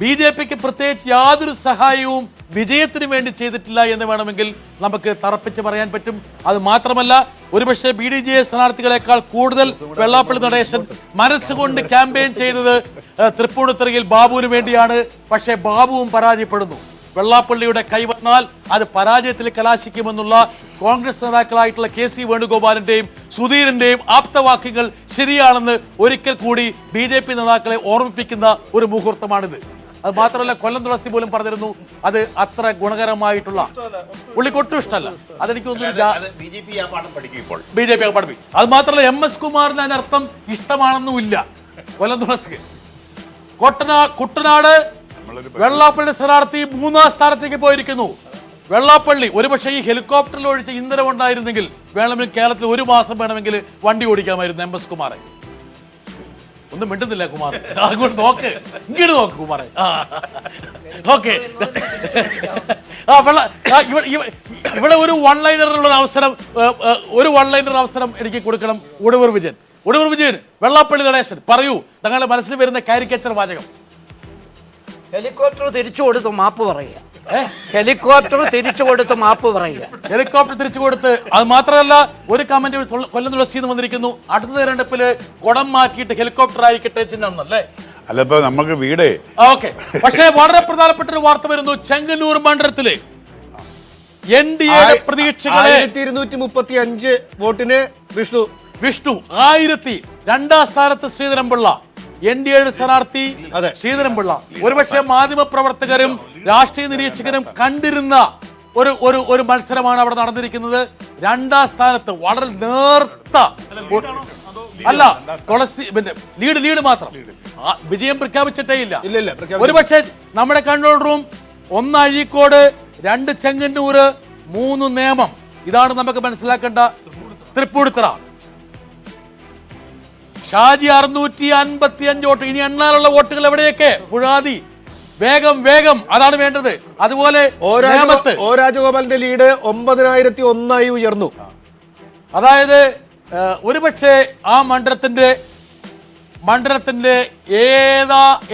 BJPക്ക് പ്രത്യേകിച്ച് യാതൊരു സഹായവും വിജയത്തിന് വേണ്ടി ചെയ്തിട്ടില്ല എന്ന് വേണമെങ്കിൽ നമുക്ക് തറപ്പിച്ച് പറയാൻ പറ്റും. അത് മാത്രമല്ല ഒരുപക്ഷെ BDJS സ്ഥാനാർത്ഥികളെക്കാൾ കൂടുതൽ വെള്ളാപ്പള്ളി നടേശൻ മനസ്സുകൊണ്ട് ക്യാമ്പയിൻ ചെയ്തത് തൃപ്പൂണിത്തുറയിൽ ബാബുവിന് വേണ്ടിയാണ്. പക്ഷേ ബാബുവും പരാജയപ്പെടുന്നു. വെള്ളാപ്പള്ളിയുടെ കൈവന്നാൽ അത് പരാജയത്തിൽ കലാശിക്കുമെന്നുള്ള കോൺഗ്രസ് നേതാക്കളായിട്ടുള്ള KC വേണുഗോപാലിന്റെയും സുധീരന്റെയും ആപ്തവാക്യങ്ങൾ ശരിയാണെന്ന് ഒരിക്കൽ കൂടി BJP നേതാക്കളെ ഓർമ്മിപ്പിക്കുന്ന ഒരു മുഹൂർത്തമാണിത്. അത് മാത്രമല്ല കൊല്ലം തുളസി പോലും പറഞ്ഞിരുന്നു അത് അത്ര ഗുണകരമായിട്ടുള്ള പുള്ളിക്ക് ഒട്ടും ഇഷ്ടമല്ല. അതെനിക്ക് BJP ആ പാഠം പഠിപ്പിക്കും. അത് മാത്രമല്ല MS കുമാറിന് അതിനർത്ഥം ഇഷ്ടമാണെന്നും ഇല്ല കൊല്ലം തുളസിക്ക്. കുട്ടനാട് വെള്ളാപ്പള്ളി സ്ഥാനാർത്ഥി 3ാം സ്ഥാനത്തേക്ക് പോയിരിക്കുന്നു. വെള്ളാപ്പള്ളി ഒരുപക്ഷെ ഈ ഹെലികോപ്റ്ററിൽ ഒഴിച്ച് ഇന്ധനം ഉണ്ടായിരുന്നെങ്കിൽ വേണമെങ്കിൽ കേരളത്തിൽ 1 മാസം വേണമെങ്കിൽ വണ്ടി ഓടിക്കാമായിരുന്നു MS കുമാറെ. ഒന്നും മിണ്ടുന്നില്ല കുമാർ. അങ്ങോട്ട് നോക്ക്, ഇങ്ങോട്ട് നോക്ക് കുമാറെ. ഓക്കെ, ഇവിടെ ഒരു വൺ ലൈനറുള്ള അവസരം എനിക്ക് കൊടുക്കണം. ഉടവൂർ വിജയൻ, വെള്ളാപ്പള്ളി നടേശൻ പറയൂ തങ്ങളുടെ മനസ്സിൽ വരുന്ന കാരിക്കേച്ചർ വാചകം. ഹെലികോപ്റ്റർ തിരിച്ചു കൊടുത്ത് മാപ്പ് പറയുക. ഹെലികോപ്റ്റർ തിരിച്ചു കൊടുത്ത് അത് മാത്രമല്ല ഒരു കമന്റ് കൊല്ലം തുളസിന്ന് വന്നിരിക്കുന്നു. അടുത്ത തെരഞ്ഞെടുപ്പില് കുടം മാറ്റിയിട്ട് ഹെലികോപ്റ്റർ ആയിരിക്കട്ടെ ചിഹ്നല്ലേ? അല്ല, ഇപ്പൊ നമുക്ക് വീടേ. ഓക്കെ, പക്ഷേ വളരെ പ്രധാനപ്പെട്ട ഒരു വാർത്ത വരുന്നു. ചെങ്ങന്നൂർ മണ്ഡലത്തില് NDAയുടെ പ്രതീക്ഷകളെ 1235 വോട്ടിന് വിഷ്ണു 1002-ാം സ്ഥാനത്ത് ശ്രീധരൻപിള്ള NDAയുടെ സ്ഥാനാർത്ഥി ശ്രീധരൻപിള്ള. ഒരുപക്ഷെ മാധ്യമ പ്രവർത്തകരും രാഷ്ട്രീയ നിരീക്ഷകരും കണ്ടിരുന്ന ഒരു മത്സരമാണ് അവിടെ നടന്നിരിക്കുന്നത്. 2ാം സ്ഥാനത്ത് വളരെ നേർത്ത അല്ല തുളസി ലീഡ് മാത്രം, വിജയം പ്രഖ്യാപിച്ചിട്ടേ ഇല്ല. ഒരുപക്ഷെ നമ്മുടെ കൺട്രോൾ റൂം 1 അഴീക്കോട്, 2 ചെങ്ങന്നൂര്, 3 നേമം. ഇതാണ് നമുക്ക് മനസ്സിലാക്കേണ്ട. തൃപ്പൂണിത്തുറ ഷാജി 655 വോട്ട്. ഇനി എണ്ണാനുള്ള വോട്ടുകൾ എവിടെയൊക്കെ? പുഴാതി. വേഗം അതാണ് വേണ്ടത്. അതുപോലെ രാജഗോപാലിന്റെ ലീഡ് 9001 ഉയർന്നു. അതായത് ഒരുപക്ഷെ ആ മണ്ഡലത്തിന്റെ മണ്ഡലത്തിന്റെ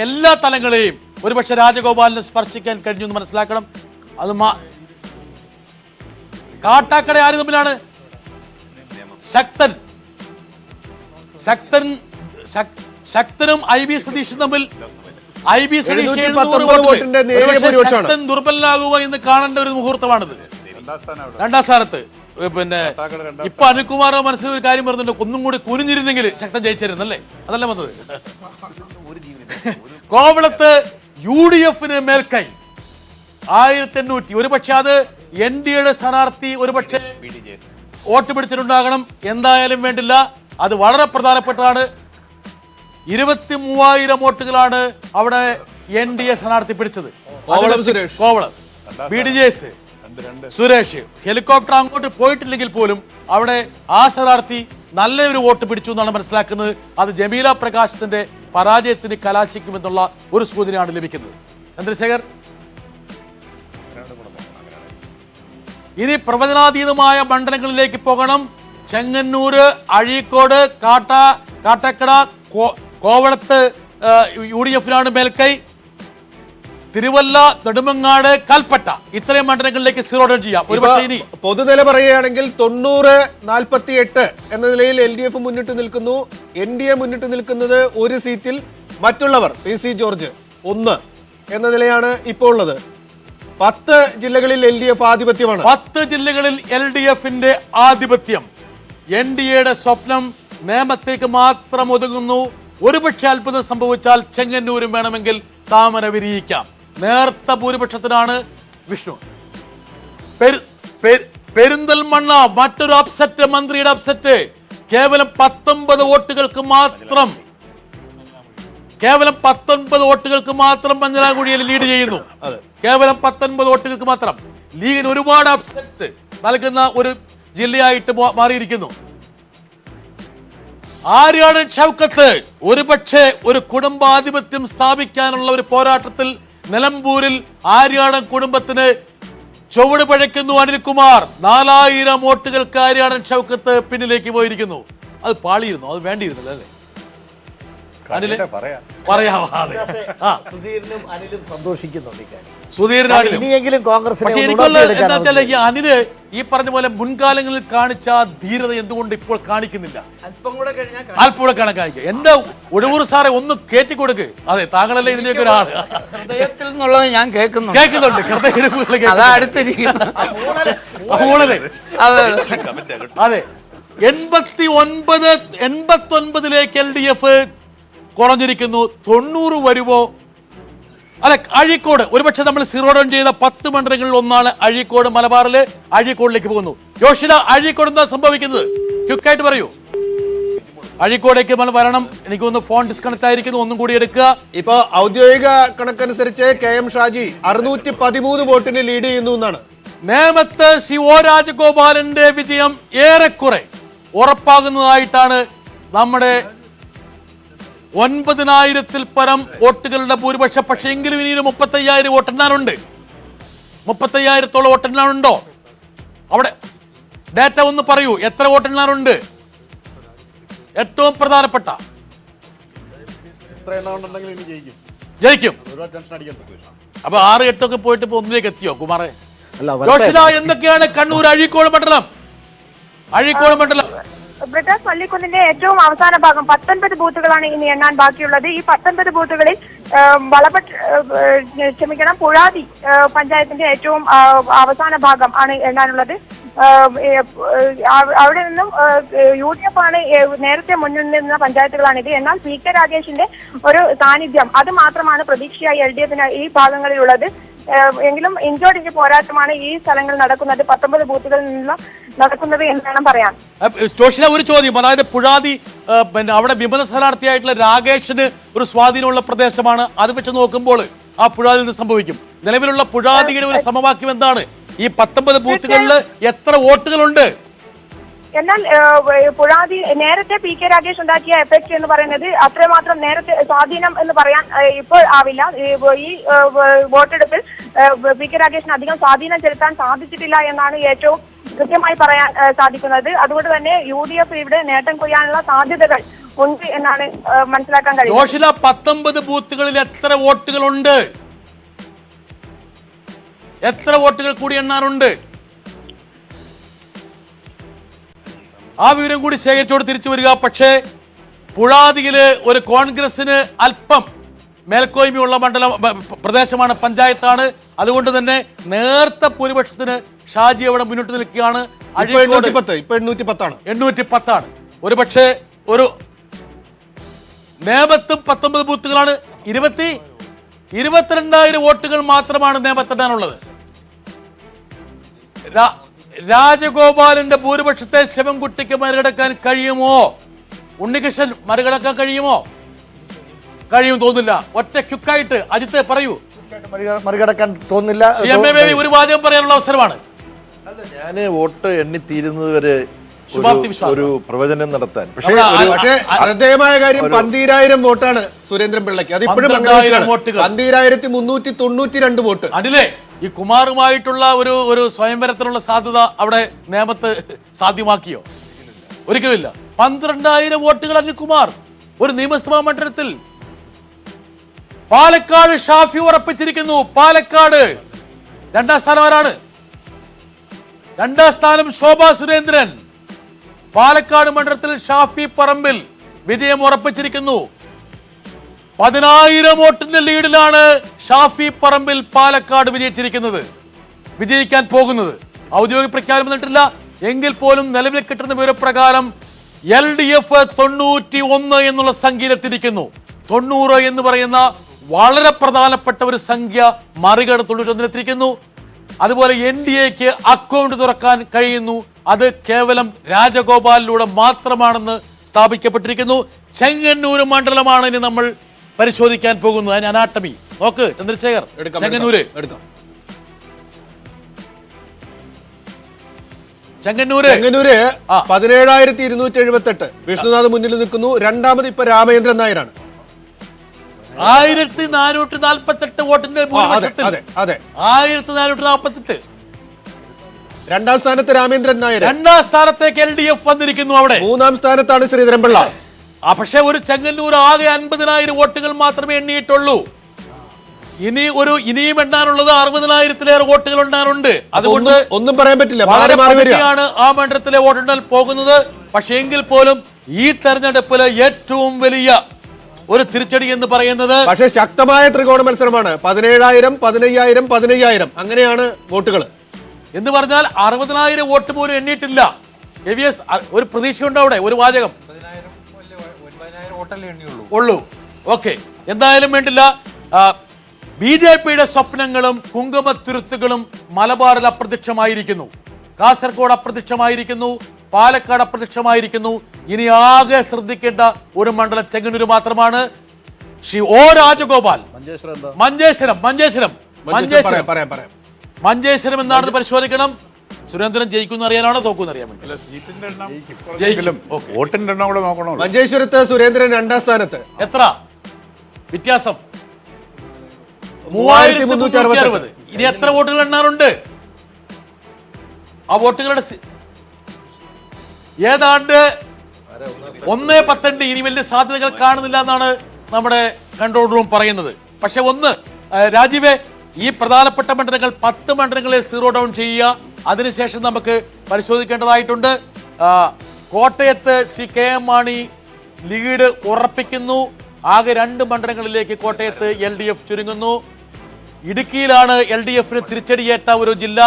എല്ലാ തലങ്ങളെയും ഒരുപക്ഷെ രാജഗോപാലിന് സ്പർശിക്കാൻ കഴിഞ്ഞു എന്ന് മനസ്സിലാക്കണം. അത് കാട്ടാക്കട ആര് തമ്മിലാണ്? ശക്തനും IB സതീഷും തമ്മിൽ. IB Satheesh 700 vote. ശക്തൻ ദുർബലനാകുക എന്ന് കാണേണ്ട ഒരു മുഹൂർത്തമാണിത്. രണ്ടാം സ്ഥാനത്ത്. പിന്നെ ഇപ്പൊ അനിൽകുമാർ മനസ്സിൽ ഒരു കാര്യം പറയുന്നുണ്ട്, ഒന്നും കൂടി കുനിഞ്ഞിരുന്നെങ്കിൽ ശക്തൻ ജയിച്ചിരുന്നല്ലേ, അതല്ല വന്നത്. കോവളത്ത് UDF-ന് മേൽക്കൈ 1800. ഒരുപക്ഷെ അത് NDA-യുടെ സ്ഥാനാർത്ഥി ഒരുപക്ഷെ വോട്ട് പിടിച്ചിട്ടുണ്ടാകണം. എന്തായാലും വേണ്ടില്ല, അത് വളരെ പ്രധാനപ്പെട്ടതാണ്. 23,000 വോട്ടുകളാണ് അവിടെ NDA സ്ഥാനാർത്ഥി പിടിച്ചത്. കോവളം BDJS സുരേഷ് ഹെലികോപ്റ്റർ അങ്ങോട്ട് പോയിട്ടില്ലെങ്കിൽ പോലും അവിടെ ആ സ്ഥാനാർത്ഥി നല്ലൊരു വോട്ട് പിടിച്ചു എന്നാണ് മനസ്സിലാക്കുന്നത്. അത് ജമീല പ്രകാശത്തിന്റെ പരാജയത്തിന് കലാശിക്കുമെന്നുള്ള ഒരു സൂചനയാണ് ലഭിക്കുന്നത്. ചന്ദ്രശേഖർ, ഇനി പ്രവചനാതീതമായ മണ്ഡലങ്ങളിലേക്ക് പോകണം. ചെങ്ങന്നൂര്, അഴീക്കോട്, കാട്ടാക്കട, കോവളത്ത് UDF-നാണ് മേൽക്കൈ. തിരുവല്ല, നെടുമങ്ങാട്, കൽപ്പറ്റ, ഇത്രയും മണ്ഡലങ്ങളിലേക്ക് സീറോ ഡൗൺ ചെയ്യാം. ഒരുപക്ഷെ ഇനി പൊതുനില പറയുകയാണെങ്കിൽ 90-48 എന്ന നിലയിൽ LDF മുന്നിട്ട് നിൽക്കുന്നു. NDA മുന്നിട്ട് നിൽക്കുന്നത് ഒരു സീറ്റിൽ. മറ്റുള്ളവർ PC ജോർജ് 1 എന്ന നിലയാണ് ഇപ്പോൾ ഉള്ളത്. 10 ജില്ലകളിൽ LDF ആധിപത്യമാണ്. 10 ജില്ലകളിൽ LDF-ന്റെ ആധിപത്യം. NDA-യുടെ സ്വപ്നം നേമത്തേക്ക് മാത്രം ഒതുങ്ങുന്നു. ഒരുപക്ഷെ അത്ഭുതം സംഭവിച്ചാൽ ചെങ്ങന്നൂരും വേണമെങ്കിൽ താമര വിരിയിക്കാം. നേർത്ത ഭൂരിപക്ഷത്തിനാണ് വിഷ്ണു. പെരിന്തൽമണ്ണ മറ്റൊരു അപ്സെറ്റ്, മന്ത്രിയുടെ അപ്സെറ്റ്. കേവലം 19 വോട്ടുകൾക്ക് മാത്രം മഞ്ഞളാംകുഴിയിൽ ലീഡ് ചെയ്യുന്നു. കേവലം 19 വോട്ടുകൾക്ക് മാത്രം. ലീഗിന് ഒരുപാട് അപ്സെറ്റ്സ് നൽകുന്ന ഒരു ജില്ലയായിട്ട് മാറിയിരിക്കുന്നു. ആര്യാടൻ ഷൗക്കത്ത് ഒരുപക്ഷെ ഒരു കുടുംബാധിപത്യം സ്ഥാപിക്കാനുള്ള ഒരു പോരാട്ടത്തിൽ നിലമ്പൂരിൽ ആര്യാടൻ കുടുംബത്തിന് ചുവട് പഴയ്ക്കുന്നു അനിൽകുമാർ. 4000 വോട്ടുകൾക്ക് ആര്യാടൻ ഷൗക്കത്ത് പിന്നിലേക്ക് പോയിരിക്കുന്നു. അത് പാളിയിരുന്നു, അത് വേണ്ടിയിരുന്നില്ല അല്ലേ? സുധീരനും അനിലും സന്തോഷിക്കുന്നുണ്ട്. ഇനിയെങ്കിലും കോൺഗ്രസ് അനില് ഈ പറഞ്ഞ പോലെ മുൻകാലങ്ങളിൽ കാണിച്ച ധീരത എന്തുകൊണ്ട് ഇപ്പോൾ കാണിക്കുന്നില്ല? അല്പം കൂടെ കാണിക്കുക. എന്റെ ഒഴവൂർ സാറെ ഒന്ന് കയറ്റിക്കൊടുക്ക്. അതെ, താങ്കളല്ലേ ഇതിന്റെയൊക്കെ ഒരാള്. ഹൃദയത്തിൽ നിന്നുള്ളത് ഞാൻ കേൾക്കുന്നുണ്ട്. അതെ, 89-89ലേക്ക് LDF കുറഞ്ഞിരിക്കുന്നു. 90 വരുമോ? അല്ല, അഴീക്കോട് ഒരുപക്ഷെ നമ്മൾ സീറോ ഡൗൺ ചെയ്ത 10 മണ്ഡലങ്ങളിൽ ഒന്നാണ് അഴീക്കോട്. മലബാറിലെ അഴീക്കോടിലേക്ക് പോകുന്നു. യോഷില, അഴീക്കോട് എന്താ സംഭവിക്കുന്നത്? ക്വിക്കായിട്ട് പറയൂ. അഴീക്കോടേക്ക് വരണം. എനിക്കൊന്ന് ഫോൺ ഡിസ്കണക്ട് ആയിരിക്കുന്നു, ഒന്നും കൂടി എടുക്കുക. ഇപ്പൊ ഔദ്യോഗിക കണക്കനുസരിച്ച് KM ഷാജി 613 വോട്ടിന് ലീഡ് ചെയ്യുന്നു എന്നാണ്. നേമത്ത് OO രാജഗോപാലന്റെ വിജയം ഏറെക്കുറെ ഉറപ്പാകുന്നതായിട്ടാണ് നമ്മുടെ 9000-ൽ പരം വോട്ടുകളുടെ ഭൂരിപക്ഷം. പക്ഷേ എങ്കിലും ഇനി 35,000 വോട്ടെണ്ണാനുണ്ട്. 35,000-ഓളം വോട്ടെണ്ണാനുണ്ടോ? അവിടെ ഡാറ്റ ഒന്ന് പറയൂ, എത്ര വോട്ടെണ്ണാനുണ്ട്? ഏറ്റവും പ്രധാനപ്പെട്ട ജയിക്കും. അപ്പൊ 6-8 പോയിട്ട് ഇപ്പൊ 1-ലേക്ക് എത്തിയോ കുമാറെ? എന്തൊക്കെയാണ് കണ്ണൂർ അഴീക്കോട് മണ്ഡലം? ബ്രിട്ടാസ് പള്ളിക്കുന്നിന്റെ ഏറ്റവും അവസാന ഭാഗം 19 ബൂത്തുകളാണ് ഇനി എണ്ണാൻ ബാക്കിയുള്ളത്. ഈ 19 ബൂത്തുകളിൽ പുഴാതി പഞ്ചായത്തിന്റെ ഏറ്റവും അവസാന ഭാഗം ആണ് എണ്ണാനുള്ളത്. അവിടെ നിന്നും UDF ആണ് നേരത്തെ മുന്നിൽ നിന്ന പഞ്ചായത്തുകളാണിത്. എന്നാൽ PK രാഗേഷിന്റെ ഒരു സാന്നിധ്യം അത് മാത്രമാണ് പ്രതീക്ഷയായി LDF-ന് ഈ ഭാഗങ്ങളിലുള്ളത്. എങ്കിലും ഇഞ്ചോടിഞ്ച് പോരാട്ടമാണ് ഈ സ്ഥലങ്ങളിൽ നടക്കുന്നത്. 19 ബൂത്തുകളിൽ നിന്ന് നടക്കുന്നത് എന്ന് വേണം പറയാൻ. ഒരു ചോദ്യം, അതായത് പുഴാതി പിന്നെ അവിടെ വിമത സ്ഥാനാർത്ഥിയായിട്ടുള്ള രാഗേഷിന് ഒരു സ്വാധീനമുള്ള പ്രദേശമാണ്. അത് വെച്ച് നോക്കുമ്പോൾ ആ പുഴാതിൽ നിന്ന് സംഭവിക്കും. നിലവിലുള്ള പുഴാതിയുടെ ഒരു സമവാക്യം എന്താണ്? ഈ 19 ബൂത്തുകളിൽ എത്ര വോട്ടുകളുണ്ട്? എന്നാൽ പുഴാതി നേരത്തെ PK രാഗേഷ് ഉണ്ടാക്കിയ എഫക്ട് എന്ന് പറയുന്നത് അത്രമാത്രം നേരത്തെ സ്വാധീനം എന്ന് പറയാൻ ഇപ്പോൾ ആവില്ല. ഈ വോട്ടെടുപ്പിൽ PK രാഗേഷിന് അധികം സ്വാധീനം ചെലുത്താൻ സാധിച്ചിട്ടില്ല എന്നാണ് ഏറ്റവും കൃത്യമായി പറയാൻ സാധിക്കുന്നത്. അതുകൊണ്ട് തന്നെ UDF ഇവിടെ നേട്ടം കൊയ്യാനുള്ള സാധ്യതകൾ ഉണ്ട് എന്നാണ് മനസ്സിലാക്കാൻ കഴിയുന്നത്. ജോഷില 19 ബൂത്തുകളിൽ എത്ര വോട്ടുകളുണ്ട്? എത്ര വോട്ടുകൾ കൂടി എണ്ണാറുണ്ട്? ആ വിവരം കൂടി ശേഖരിച്ചോട് തിരിച്ചു വരിക. പക്ഷേ പുഴാതിയില് ഒരു കോൺഗ്രസിന് അല്പം മേൽക്കോയ്മയുള്ള പ്രദേശമാണ്, പഞ്ചായത്താണ്. അതുകൊണ്ട് തന്നെ നേർത്ത ഭൂരിപക്ഷത്തിന് ഷാജി അവിടെ മുന്നോട്ട് നിൽക്കുകയാണ്. 810 ഒരു പക്ഷേ ഒരു നേമത്തും 19 ബൂത്തുകളാണ്. 22,000 വോട്ടുകൾ മാത്രമാണ് നേമത്തിടാനുള്ളത്. രാജഗോപാലിന്റെ ഭൂരിപക്ഷത്തെ ശിവൻകുട്ടിക്ക് മറികടക്കാൻ കഴിയുമോ? ഉണ്ണികൃഷ്ണൻ മറികടക്കാൻ കഴിയുമോ? കഴിയും തോന്നില്ല. ഒറ്റ ക്യുക്കായിട്ട് അജിത്ത് പറയൂ. മറികടക്കാൻ തോന്നില്ല. ഒരു വാചകം പറയാനുള്ള അവസരമാണ്. ഞാന് വോട്ട് എണ്ണിത്തീരുന്നത് വരെ ഒരു പ്രവചനം നടത്താൻ. പക്ഷേ ശ്രദ്ധേയമായ കാര്യം 12,000 വോട്ടാണ് സുരേന്ദ്രൻ പിള്ളയ്ക്ക്. അത് ഇപ്പോഴും 12,392 വോട്ട്. അതിലെ ഈ കുമാറുമായിട്ടുള്ള ഒരു സ്വയംവരത്തിനുള്ള സാധ്യത അവിടെ നേമത്ത് സാധ്യമാക്കിയോ? ഒരിക്കലുമില്ല. 12,000 വോട്ടുകൾ അനിൽകുമാർ ഒരു നിയമസഭാ മണ്ഡലത്തിൽ. പാലക്കാട് ഷാഫി ഉറപ്പിച്ചിരിക്കുന്നു. പാലക്കാട് 2ാം സ്ഥാനം ആരാണ്? 2ാം സ്ഥാനം ശോഭാ സുരേന്ദ്രൻ. പാലക്കാട് മണ്ഡലത്തിൽ ഷാഫി പറമ്പിൽ വിജയം ഉറപ്പിച്ചിരിക്കുന്നു. 10,000 വോട്ടിന്റെ ലീഡിലാണ് ഷാഫി പറമ്പിൽ പാലക്കാട് വിജയിക്കാൻ പോകുന്നത്. ഔദ്യോഗിക പ്രഖ്യാപനം വന്നിട്ടില്ല എങ്കിൽ പോലും നിലവിൽ കിട്ടുന്ന വിവരപ്രകാരം LDF 91 എന്നുള്ള സംഖ്യയിലെത്തിയിരിക്കുന്നു. 90 എന്ന് പറയുന്ന വളരെ പ്രധാനപ്പെട്ട ഒരു സംഖ്യ മറികടന്ന് 91-ലെത്തിയിരിക്കുന്നു. അതുപോലെ NDAക്ക് അക്കൗണ്ട് തുറക്കാൻ കഴിയുന്നു. അത് കേവലം രാജഗോപാലിലൂടെ മാത്രമാണെന്ന് സ്ഥാപിക്കപ്പെട്ടിരിക്കുന്നു. ചെങ്ങന്നൂർ മണ്ഡലമാണ് ഇനി നമ്മൾ പരിശോധിക്കാൻ പോകുന്നത്. അതിന് അനാട്ടമി നോക്ക് ചന്ദ്രശേഖർ. ചെങ്ങന്നൂര് 17,278. വിഷ്ണുനാഥ് മുന്നിൽ നിൽക്കുന്നു. രണ്ടാമത് ഇപ്പൊ രാമചന്ദ്രൻ നായരാണ്. 1448 വോട്ടിന്റെ ഭൂരിപക്ഷത്തിൽ 1448. 2ാം സ്ഥാനത്ത് രാമേന്ദ്രൻ നായർ. 2ാം സ്ഥാനത്തേക്ക് LDF വന്നിരിക്കുന്നു. അവിടെ 3ാം സ്ഥാനത്താണ് ശ്രീധരൻപിള്ള. പക്ഷെ ഒരു ചെങ്ങന്നൂർ ആകെ 50,000 വോട്ടുകൾ മാത്രമേ എണ്ണിയിട്ടുള്ളൂ. ഇനിയും എണ്ണാനുള്ളത് 60,000-ലേറെ വോട്ടുകൾ എണ്ണാനുണ്ട്. അതുകൊണ്ട് ഒന്നും പറയാൻ പറ്റില്ല. വളരെ ആ മണ്ഡലത്തിലെ വോട്ടെണ്ണൽ പോകുന്നത്. പക്ഷേ എങ്കിൽ പോലും ഈ തെരഞ്ഞെടുപ്പില് ഏറ്റവും വലിയ ഒരു തിരിച്ചടി എന്ന് പറയുന്നത് പക്ഷേ ശക്തമായ ത്രികോണ മത്സരമാണ്. 17,000, 15,000, 15,000 അങ്ങനെയാണ് വോട്ടുകൾ. എന്ന് പറഞ്ഞാൽ 60,000 വോട്ട് പോലും എണ്ണിയിട്ടില്ല. ഒരു പ്രതീക്ഷയുണ്ട് അവിടെ. ഒരു വാചകം ഉള്ളൂ. ഓക്കെ, എന്തായാലും വേണ്ടില്ല. BJPയുടെ സ്വപ്നങ്ങളും കുങ്കുമത്തുരുത്തുകളും മലബാറിൽ അപ്രത്യക്ഷമായിരിക്കുന്നു. കാസർഗോഡ് അപ്രത്യക്ഷമായിരിക്കുന്നു. പാലക്കാട് അപ്രത്യക്ഷമായിരിക്കുന്നു. ഇനി ആകെ ശ്രദ്ധിക്കേണ്ട ഒരു മണ്ഡലം ചെങ്ങന്നൂർ മാത്രമാണ്. ശ്രീ O രാജഗോപാൽ മഞ്ചേശ്വരം എന്താണെന്ന് പരിശോധിക്കണം. സുരേന്ദ്രൻ ജയിക്കുന്ന അറിയാനാണോ തോക്കുന്ന അറിയാൻ വേണ്ടി? മഞ്ചേശ്വരത്ത് സുരേന്ദ്രൻ 2ാം സ്ഥാനത്ത്. എത്ര വ്യത്യാസം? 3,360. ഇനി എത്ര വോട്ടുകൾ എണ്ണാറുണ്ട്? ആ വോട്ടുകളുടെ ഏതാണ്ട് 1.10. ഇനി വലിയ സാധ്യതകൾ കാണുന്നില്ല എന്നാണ് നമ്മുടെ കൺട്രോൾ റൂം പറയുന്നത്. പക്ഷെ രാജീവേ, ഈ പ്രധാനപ്പെട്ട മണ്ഡലങ്ങൾ 10 മണ്ഡലങ്ങളെ സീറോ ഡൗൺ ചെയ്യുക. അതിനുശേഷം നമുക്ക് പരിശോധിക്കേണ്ടതായിട്ടുണ്ട്. കോട്ടയത്ത് ശ്രീ KM മാണി ലീഡ് ഉറപ്പിക്കുന്നു. ആകെ 2 മണ്ഡലങ്ങളിലേക്ക് കോട്ടയത്ത് LDF ചുരുങ്ങുന്നു. ഇടുക്കിയിലാണ് LDFന് തിരിച്ചടിയേറ്റ ഒരു ജില്ല.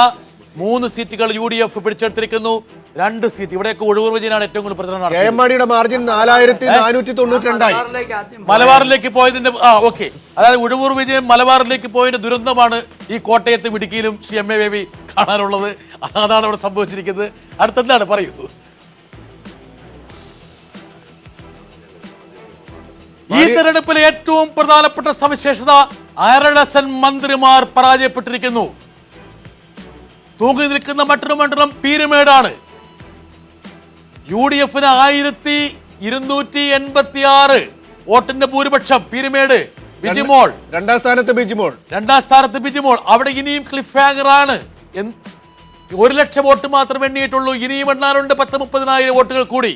3 സീറ്റുകൾ UDF പിടിച്ചെടുത്തിരിക്കുന്നു. 2 സീറ്റ് ഇവിടെയൊക്കെ ഒഴിവൂർ വിജയനാണ് ഏറ്റവും കൂടുതൽ പ്രചരണം. KM മാണിയുടെ മാർജിൻ 4,492. മലബാറിലേക്ക് പോയതിന്റെ ഓക്കെ, അതായത് ഒഴിവൂർ വിജയൻ മലബാറിലേക്ക് പോയതിന്റെ ദുരന്തമാണ് ഈ കോട്ടയത്തും ഇടുക്കിയിലും ശ്രീ MA ബേബി കാണാനുള്ളത്. അതാണ് അവിടെ സംഭവിച്ചിരിക്കുന്നത്. അടുത്തെന്താണ് പറയൂ. ഈ തെരഞ്ഞെടുപ്പിലെ ഏറ്റവും പ്രധാനപ്പെട്ട സവിശേഷത 6 മന്ത്രിമാർ പരാജയപ്പെട്ടിരിക്കുന്നു. തൂങ്ങി നിൽക്കുന്ന മറ്റൊരു മണ്ഡലം പീരുമേടാണ്. UDFന് 1,286 വോട്ടിന്റെ ഭൂരിപക്ഷം. പീരുമേട് ബിജിമോൾ 2ാം സ്ഥാനത്ത്. ബിജിമോൾ അവിടെ ഇനിയും ക്ലിഫ് ഹാങ്ങർ ആണ്. 1 ലക്ഷം വോട്ട് മാത്രമേ എണ്ണിയിട്ടുള്ളൂ. ഇനിയും എണ്ണാനുണ്ട് 10-30,000 വോട്ടുകൾ കൂടി.